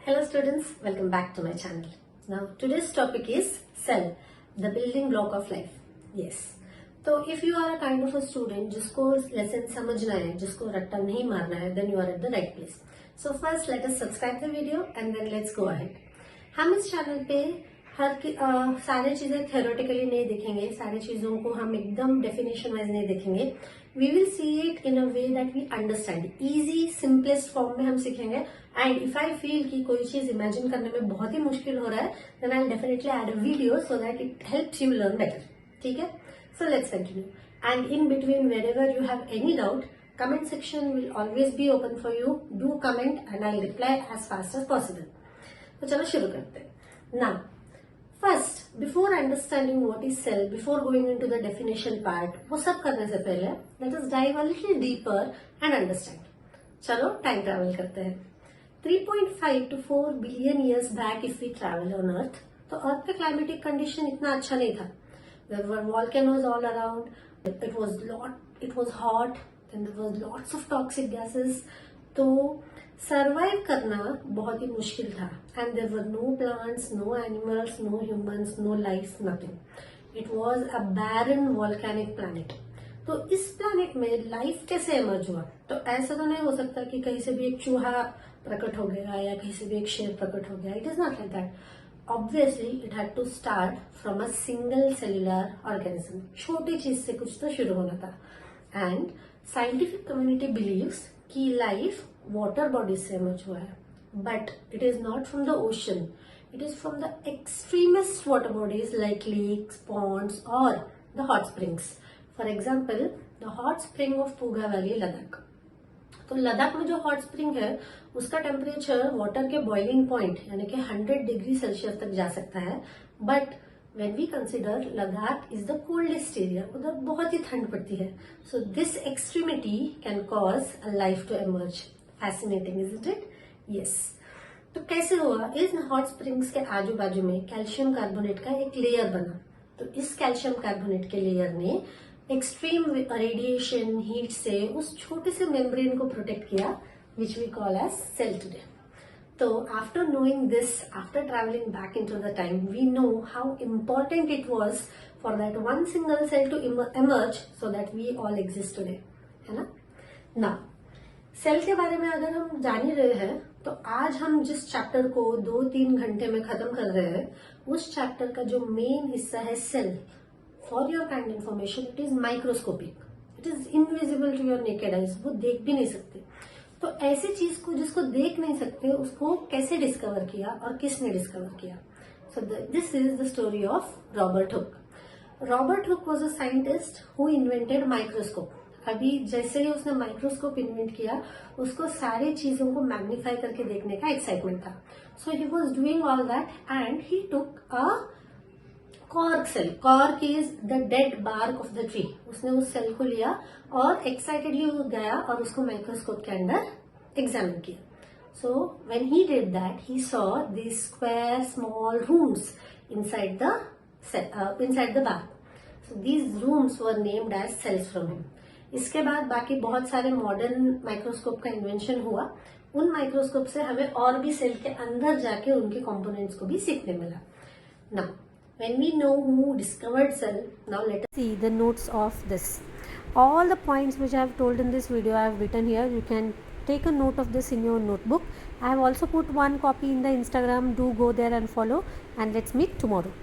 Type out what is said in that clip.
Hello students, welcome back to my channel. Now today's topic is cell, the building block of life. Yes. तो if you are a kind of a student जिसको lesson समझना है, जिसको रट्टा नहीं मारना है, then you are at the right place. So first let us subscribe the video and then let's go ahead. हम इस चैनल पे सारी चीजें theoretically नहीं देखेंगे, सारी चीजों को हम एकदम definition wise नहीं देखेंगे. We will see it in a way that we understand. Easy, simplest form में हम सीखेंगे. And if I feel कि कोई चीज imagine करने में बहुत ही मुश्किल हो रहा है, then I'll definitely add a video so that it helps you learn better. ठीक है? So let's continue. And in between, wherever you have any doubt, comment section will always be open for you. Do comment and I'll reply as fast as possible. तो चलो शुरू करते हैं. Now, first, before understanding what is cell, before going into the definition part, वो सब करने से पहले let us dive a little deeper and understand. चलो time travel करते हैं. 3.5 to 4 billion years back if we travel on Earth, तो Earth पे climatic condition इतना अच्छा नहीं था. There were volcanoes all around. It was hot, and there was lots of toxic gases. तो सर्वाइव करना बहुत ही मुश्किल था. And there were no plants, no animals, no humans, no life, nothing. It was a barren volcanic planet. तो इस planet में life कैसे इमर्ज हुआ? तो ऐसा तो नहीं हो सकता कि कहीं से भी एक चूहा प्रकट हो गया या कहीं से भी एक शेर प्रकट हो गया. It is not like that. Obviously, it had to start from a single cellular organism. छोटी चीज से कुछ तो शुरू होना था. And scientific community believes कि life water bodies से emerge हुआ है. But it is not from the ocean. It is from the extremest water bodies like lakes, ponds or the hot springs. For example, the hot spring of Puga Valley, Ladakh. तो लद्दाख में जो hot spring है उसका temperature water के boiling point यानी कि 100 degree Celsius तक जा सकता है. But when we consider Ladakh is the coldest area, उधर बहुत ही ठंड पड़ती है. So this extremity can cause a life to emerge. Fascinating isn't it? Yes. तो कैसे हुआ? इन हॉट स्प्रिंग्स के आजू बाजू में कैल्शियम कार्बोनेट का एक लेयर बना. तो इस कैल्शियम कार्बोनेट के लेयर ने एक्सट्रीम रेडिएशन हीट से उस छोटे से मेम्ब्रेन को प्रोटेक्ट किया, which we call as cell today. तो after knowing this, after travelling back into the time, we know how important it was for that one single cell to emerge so that we all exist today. है ना? ना cell के बारे में अगर हम जान ही रहे हैं तो आज हम जिस चैप्टर को 2-3 घंटे में खत्म कर रहे हैं, उस चैप्टर का जो मेन हिस्सा है cell, for your kind information, it is microscopic. It is invisible to your naked eyes. वो देख भी नहीं सकते. तो ऐसी चीज को जिसको देख नहीं सकते उसको कैसे डिस्कवर किया और किसने डिस्कवर किया? So this is the story of Robert Hooke. Robert Hooke was a scientist who invented microscope. अभी जैसे ही उसने माइक्रोस्कोप इन्वेंट किया, उसको सारी चीजों को मैग्नीफाई करके देखने का एक्साइटमेंट था. So he was doing all that and he took a cork cell. Cork is the dead bark of the tree. उसने उस सेल को लिया और एक्साइटेडली गया और उसको माइक्रोस्कोप के अंदर एग्जामिन किया. So when he did that, he saw these square small rooms inside the bark. So these rooms were named as cells from him. इसके बाद बाकी बहुत सारे मॉडर्न माइक्रोस्कोप का इन्वेंशन हुआ. उन माइक्रोस्कोप से हमें और भी सेल के अंदर जाके उनके कंपोनेंट्स को भी सीखने मिला. Now when we know who discovered cell, now let us see the notes of this. All the points which I have told in this video I have written here. You can take a note of this in your notebook. I have also put one copy in the Instagram. Do go there and follow, and let's meet tomorrow.